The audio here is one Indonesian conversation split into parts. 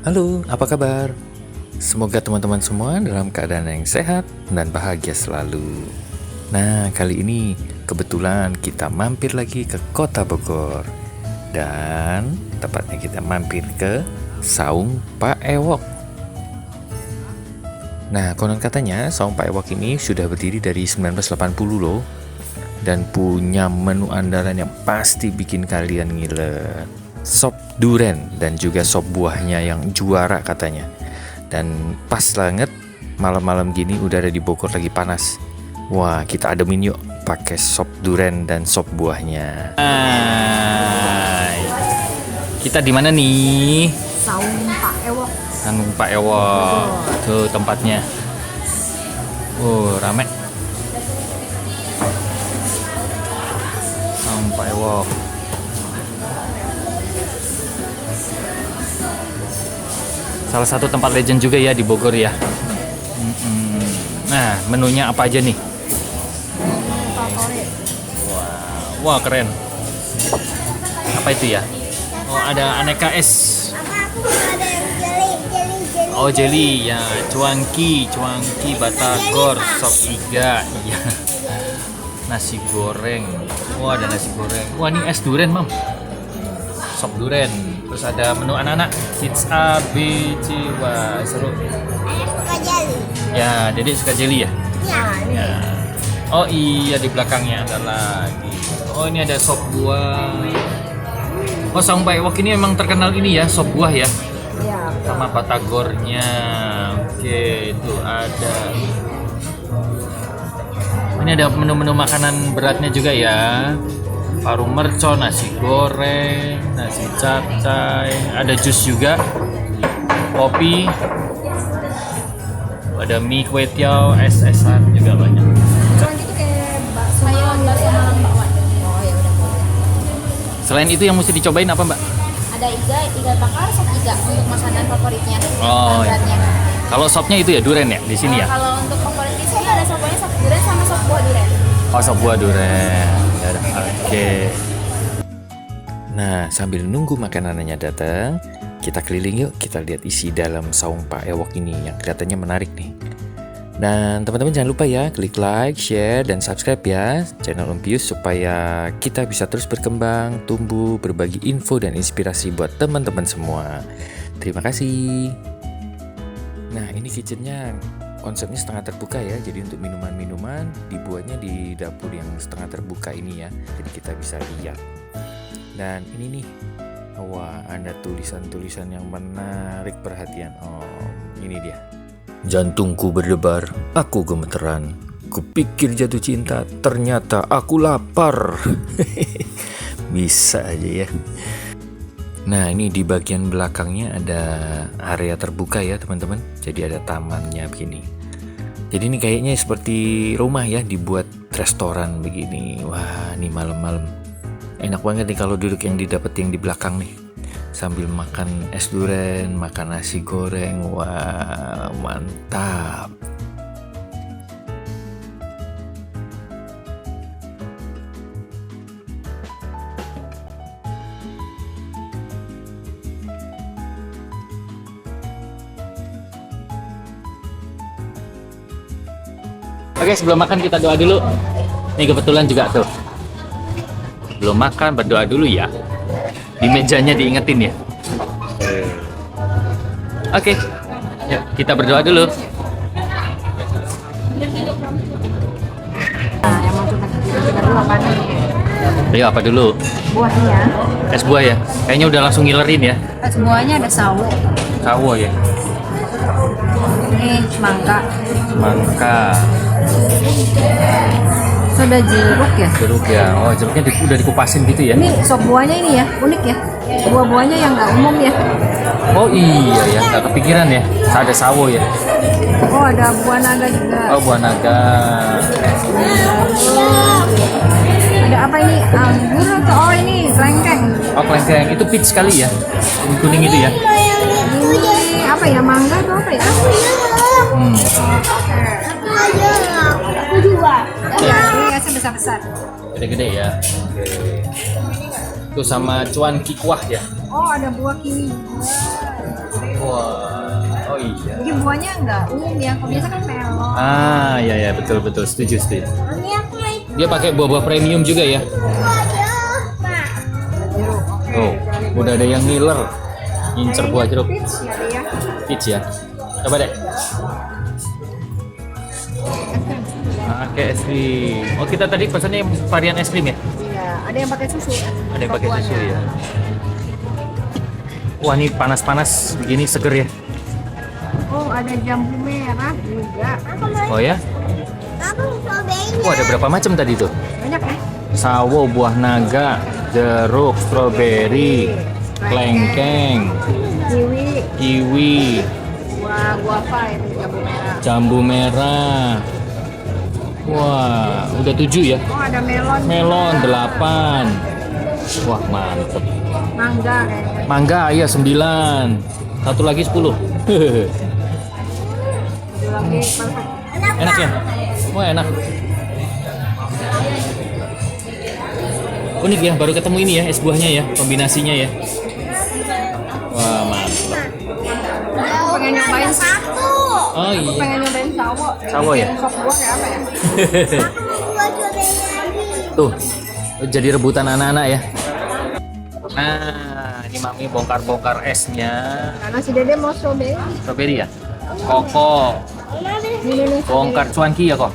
Halo, apa kabar? Semoga teman-teman semua dalam keadaan yang sehat dan bahagia selalu. Nah, kali ini kebetulan kita mampir lagi ke Kota Bogor. Dan tepatnya kita mampir ke Saung Pak Ewok. Nah, konon katanya Saung Pak Ewok ini sudah berdiri dari 1980 loh. Dan punya menu andalan yang pasti bikin kalian ngiler. Sop duren dan juga sop buahnya yang juara katanya. Dan pas banget malam-malam gini udara di Bogor lagi panas. Wah, kita ademin yuk pakai sop duren dan sop buahnya. Hai. Kita di mana nih? Saung Pak Ewok. Saung Pak Ewok. Tuh tempatnya. Rame. Saung Pak Ewok. Salah satu tempat legend juga ya di Bogor ya. Nah, menunya apa aja nih? Favorit. Wah, keren. Apa itu ya? Oh, ada aneka es. Ada yang jeli. Oh, jelly ya, cuanki, batagor, sop iga, iya. Nasi goreng. Wah, ada nasi goreng. Wah, ini es duren, Mam. Sop duren. Terus ada menu anak-anak, kids A, B, C. Wah, seru. Saya suka jeli. Ya, Dedek suka jelly ya? Ya. Ya. Oh iya, di belakangnya ada lagi. Oh, ini ada sop buah. Oh, Saung Pak Ewok ini memang terkenal ini ya, sop buah ya. Ya. Sama batagornya. Oke, itu ada. Ini ada menu-menu makanan beratnya juga ya. Paru mercon, nasi goreng, nasi capcay, ada jus juga, kopi, ada mie kue tiaw, es-esan juga banyak. Cuman itu kayak bakso malam bakwan. Oh ya udah. Selain itu yang mesti dicobain apa, Mbak? Ada iga bakar, sop iga untuk makanan favoritnya. Oh, iya. Beratnya. Kalau sopnya itu ya duren ya di sini ya? Kalau untuk favorit di sini ada sopnya sop duren sama sop buah duren. Oh, sop buah duren. Ya udah, oke. Nah, sambil nunggu makanannya datang, kita keliling yuk, kita lihat isi dalam Saung Pak Ewok ini yang kelihatannya menarik nih. Dan teman-teman jangan lupa ya, klik like, share, dan subscribe ya channel Om Pius supaya kita bisa terus berkembang, tumbuh, berbagi info dan inspirasi buat teman-teman semua. Terima kasih. Nah, ini kitchennya konsepnya setengah terbuka ya, jadi untuk minuman-minuman dibuatnya di dapur yang setengah terbuka ini ya, jadi kita bisa lihat. Dan ini nih, wah, ada tulisan-tulisan yang menarik perhatian. Oh, ini dia. Jantungku berdebar, aku gemeteran. Kupikir jatuh cinta, ternyata aku lapar. Bisa aja ya. Nah, ini di bagian belakangnya ada area terbuka ya teman-teman. Jadi ada tamannya begini. Jadi ini kayaknya seperti rumah ya, dibuat restoran begini. Wah, ini malam-malam enak banget nih kalau duduk yang didapat yang di belakang nih, sambil makan es duren, makan nasi goreng. Wah, mantap. Oke, sebelum makan kita doa dulu. Ini kebetulan juga tuh. Belum makan, berdoa dulu ya. Di mejanya diingetin ya. Oke, yuk kita berdoa dulu. Nah, yang mau kita dulu apa nih? Ayo apa dulu? Buahnya. Es buah ya? Kayaknya udah langsung ngilerin ya. Es buahnya ada sawo. Sawo ya? Ini mangga. Mangka. Sudah jeruk ya. Jeruk ya? Oh, jeruknya udah dikupasin gitu ya? Ini sop buahnya ini ya, unik ya. Buah-buahnya yang nggak umum ya. Oh iya ya, nggak kepikiran ya. Ada sawo ya? Oh, ada buah naga juga. Oh, buah naga. Ada apa ini? Anggur atau oh ini kelengkeng. Oh, kelengkeng. Itu peach kali ya? Kuning itu ya? Ini apa ya? Mangga atau apa ya? Ya, ini esnya besar-besar. Gede-gede ya? Oke. Itu sama cuan kikuah ya? Oh, ada buah kiwi juga. Wah, buahnya nggak umum ya. Kalau biasa kan melon. Ah, ya betul setuju. Ini aku mau Dia pakai buah-buah premium juga ya. Oh, udah ada yang ngiler. Ngincer buah jeruk. Peach ya dia. Peach ya. Coba deh. Pakai es krim. Oh, kita tadi pesannya varian es krim ya? Iya, ada yang pakai susu. Ada yang pakai susu ya. Wah, ini panas-panas begini seger ya. Oh, ada jambu merah juga. Oh ya? Aku cobain. Wah, ada berapa macam tadi tuh? Banyak ya? Sawo, buah naga, jeruk, stroberi, kelengkeng, kiwi, Buah guava itu jambu merah. jambu merah. Wah, udah 7 ya? Oh, ada melon. Melon 8. Wah, mantep. Mangga kayaknya. Mangga ya 9. Satu lagi 10. Itu lagi perfect. Enak ya? Wah, enak. Unik ya, baru ketemu ini ya, es buahnya ya, kombinasinya ya. Wah, mantap. Aku pengen nyobain Satu. Oh Aku iya. pengen nyobain sawo. Sawo ya? Sop buah kayak apa ya? Aku mau cobain lagi. Tuh, jadi rebutan anak-anak ya. Nah, ini Mami bongkar-bongkar esnya. Karena si Dede mau strawberry. Strawberry ya? Koko, Ini nih. bongkar cuanki ya kok.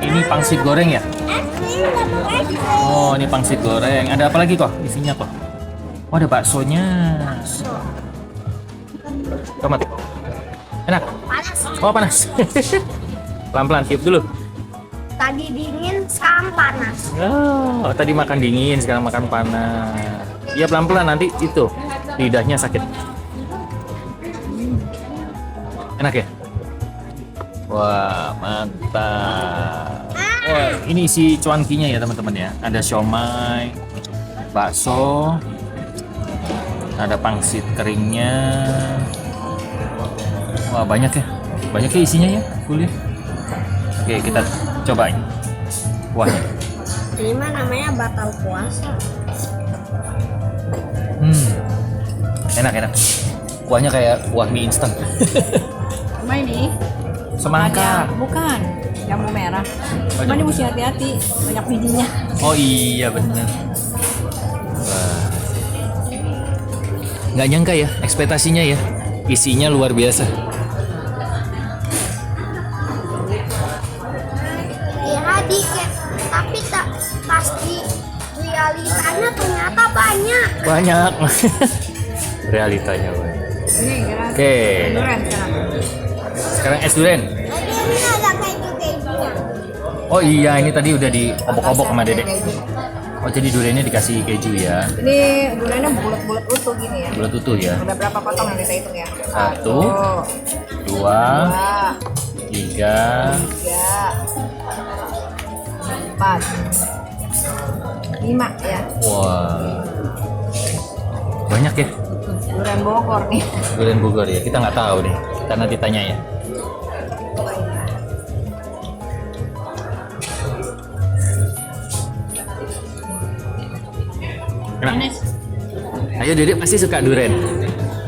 Ini pangsit goreng ya? Es krim nggak mau es krim. Oh, ini pangsit goreng. Ada apa lagi kok? Isinya kok? Oh, ada baksonya. Tomat. Enak? Panas. Oh, panas. Pelan-pelan, tiup dulu. Tadi dingin, sekarang panas. Oh, tadi makan dingin, sekarang makan panas. Ya pelan-pelan nanti itu lidahnya sakit. Enak ya? Wah, mantap. Wah, ini isi cuankinya ya teman-teman ya. Ada siomay, bakso, ada pangsit keringnya. Wah, banyak ya. Banyak ya isinya ya, full ya. Oke, kita cobain. Wah, Ini mah namanya batal puasa. enak. Kuahnya kayak kuah mie instan. Cuma ini. Semangka. Bukan. Jambu merah. Cuma ini mesti hati-hati. Banyak bijinya. Oh iya bener. Wah. Nggak nyangka ya ekspektasinya ya. Isinya luar biasa. Kira dikit, tapi tak pasti realitanya ternyata banyak. Banyak. Realitanya banyak. Ini kira Oke. durian sekarang. Sekarang es durian. Tadi ini ada keju-kejunya. Oh iya ini tadi udah diobok-obok sama Dedek. Oh jadi duriannya dikasih keju ya. Ini duriannya bulat-bulat utuh gini ya. Bulat utuh ya. Udah berapa potong yang kita hitung ya? 1, 2, 2, 3, 3, 4, 5 ya. wah. Banyak ya. Durian Bogor nih. Durian Bogor ya. Kita nggak tahu nih. Kita nanti tanya ya. Enak. Ayo Dedek pasti suka durian.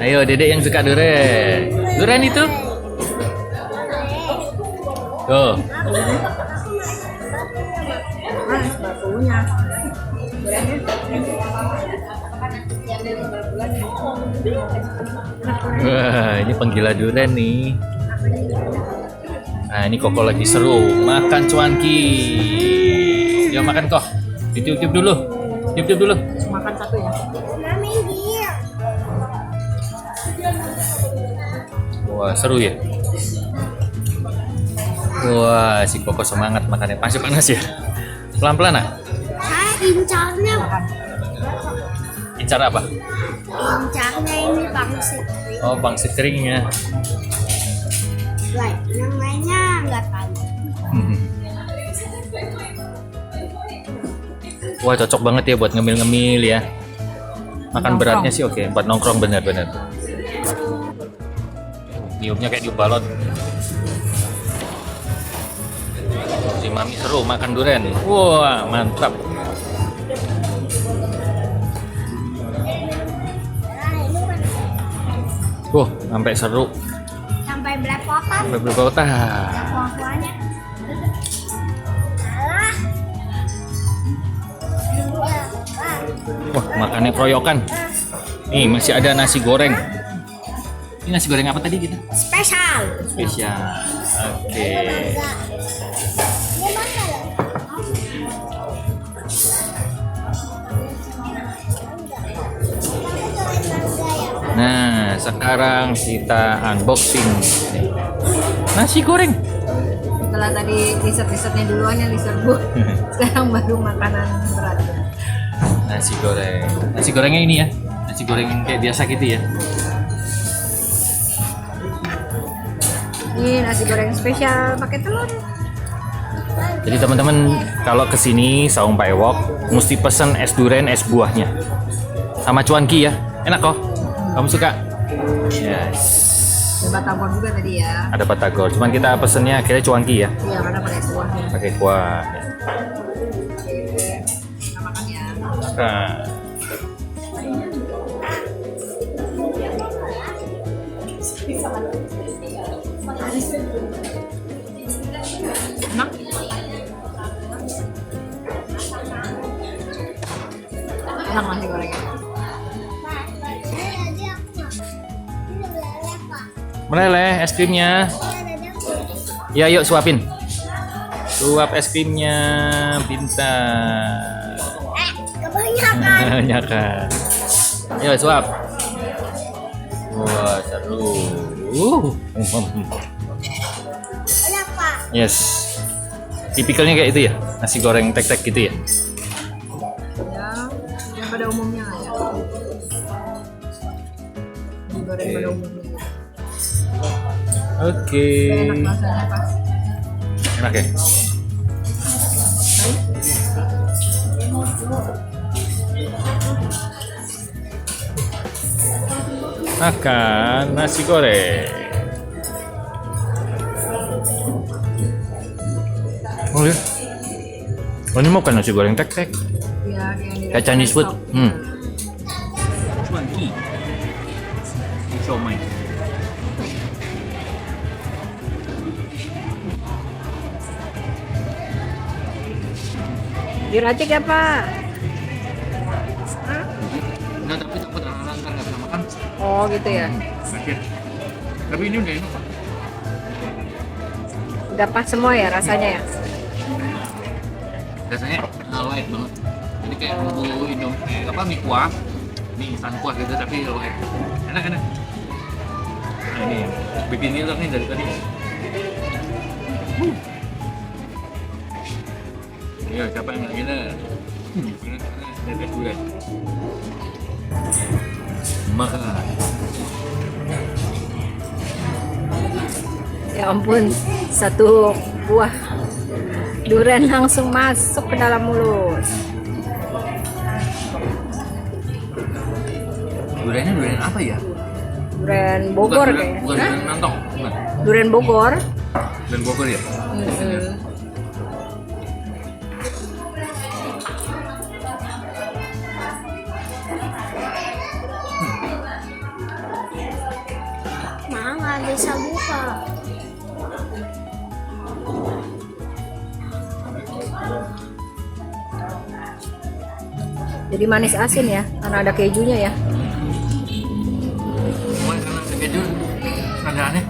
Ayo Dedek yang suka durian. Durian itu. Tuh. Mas, batunya. Wah, ini penggila durian nih. Nah, ini Koko lagi seru makan cuanki. Yuk makan kok. Ditiup-tiup dulu. Tiup-tiup dulu. Makan satu ya. Mami dia. Wah, seru ya. Wah, si Koko semangat makannya. Masih panas ya. Pelan-pelan ah. Saya incarnya, Incar apa? incarnya ini pangsit kering. Oh, pangsit keringnya. Like, yang lainnya nggak tahu. Wah, cocok banget ya buat ngemil-ngemil ya. Makan Nongkrong. beratnya sih oke, buat nongkrong bener-bener. Niupnya kayak niup balon. Si Mami seru makan durian. Wah, mantap. Wah, sampai seru. sampai belepotan. Belepotan. Kuah-kuahnya. Alah. Wah, makannya keroyokan. Nih, masih ada nasi goreng. Ini nasi goreng apa tadi kita? Spesial. Spesial. Oke. Nah, sekarang kita unboxing nasi goreng. Setelah tadi riset-risetnya duluan yang diserbu, sekarang baru makanan berat. Nasi goreng. Nasi gorengnya ini ya. Nasi goreng kayak biasa gitu ya. Ini nasi goreng spesial pakai telur. Jadi teman-teman kalau kesini Saung Pak Ewok mesti pesen es durian es buahnya sama cuanki ya. Enak kok. Kamu suka? Yes. Ada batagor juga tadi ya. Ada batagor. Cuman kita pesennya akhirnya cuanki ya. Iya, karena pakai kuahnya. Pakai kuah. Ya. Kita makan ya. Nah. Enak. Enak nasi gorengnya. Meleleh es krimnya. Ya, yuk suapin. Suap es krimnya, pintar. Kebanyakan. Banyak kan. Yuk suap. Wah, seru. Kenapa? Yes. Tipikalnya kayak itu ya. Nasi goreng tek-tek gitu ya. Ya, yang pada umumnya lah ya. Nasi goreng pada umumnya. Oke. Enak rasanya pas. Enak ya? Makan nasi goreng. Oh ya? Oh, ini mau kan nasi goreng tek-tek? Ya, Kayak Chinese food. Hmm. Cuanki. Siomay. Diracik ya Pak? Enggak, tapi takut anak-anak ntar nggak bisa makan. Oh gitu ya. Sakit. Tapi ini udah enak. Udah pas semua ya rasanya ya? Rasanya light banget. Jadi kayak bumbu mie kuah, mie instan kuah gitu tapi light. Enak. Nah ini bikin ngiler nih dari tadi. Iya, siapa yang nggak ngiler? Dari gue. Makan. Ya ampun, satu buah durian langsung masuk ke dalam mulut. Duriannya durian apa ya? Durian Bogor Bukan kayaknya. durian Hah? nantong, bukan? Durian Bogor. Durian Bogor ya? Nah, nggak bisa buka. Jadi manis asin ya, karena ada kejunya ya. Mulai karena keju ada aneh.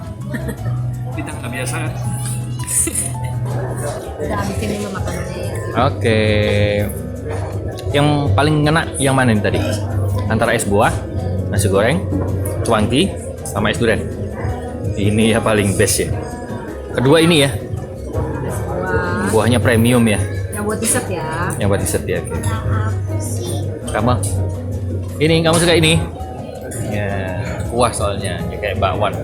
Kita nggak biasa. Udah habisin dulu makanannya ya. Oke. Yang paling ngena yang mana nih tadi? Antara es buah, nasi goreng, cuanki, sama es durian. Ini ya paling best ya. Kedua ini ya. Wah, Buahnya premium ya. yang buat dessert ya. Yang buat dessert ya. Oke. Kamu? Ini kamu suka ini? Ya, kuah soalnya ya, kayak bakwan.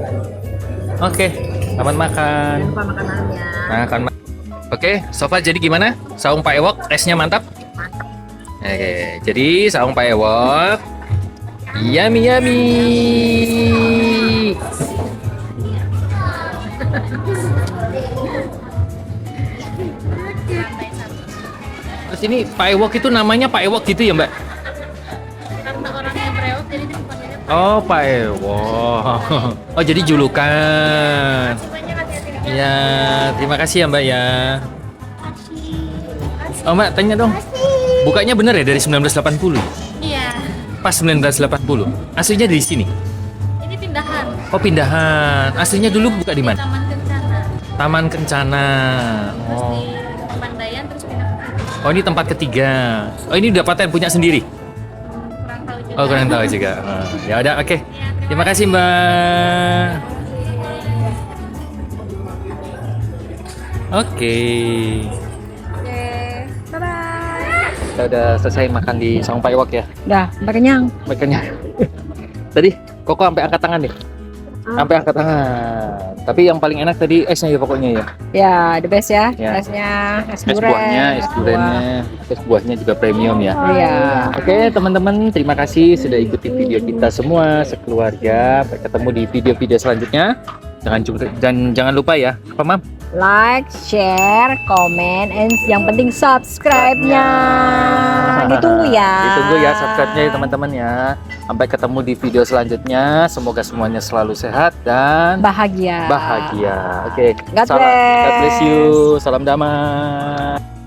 Oke, selamat makan. Jangan lupa makanannya. Makan. Oke, so far jadi gimana? Saung Pak Ewok, esnya mantap? Oke, jadi saung Pak Ewok, yummy yummy. Terus ini Pak Ewok itu namanya Pak Ewok gitu ya Mbak? Karena orangnya berewok jadi dipanggilnya Oh, Pak Ewo. Oh, jadi julukan. Ya, terima kasih ya Mbak ya. Oh Mbak, tanya dong. Bukanya bener ya dari 1980? Iya, Pas 1980. Aslinya dari sini. ini pindahan Oh, pindahan. Aslinya dulu buka di mana? Taman Kencana. Taman Kencana. Terus Oh. di Pandayan terus pindah ke Oh, ini tempat ketiga. Oh, ini udah paten punya sendiri. kurang tahu juga. Oh, kurang tahu juga. Oh, ya udah, oke. Terima kasih, Mbak. Oke. Oke, bye-bye. Kita udah selesai makan di Saung Pak Ewok ya. Udah, sampai kenyang. Makannya. Tadi Koko sampai angkat tangan deh. Sampai angkat tangan. Tapi yang paling enak tadi esnya ya pokoknya ya. Ya, the best ya. Ya. Esnya, es Es durian. buahnya, es duriannya, es buahnya juga premium ya. Iya. Oke teman-teman, terima kasih sudah ikuti video kita semua sekeluarga. Sampai ketemu di video-video selanjutnya. Jangan lupa ya, apa Mam? Like, share, comment, and yang penting subscribe-nya. Ditunggu ya. Ditunggu ya subscribe-nya ya teman-teman ya. Sampai ketemu di video selanjutnya. Semoga semuanya selalu sehat dan Bahagia. bahagia. Oke. God God bless. bless you. Salam damai.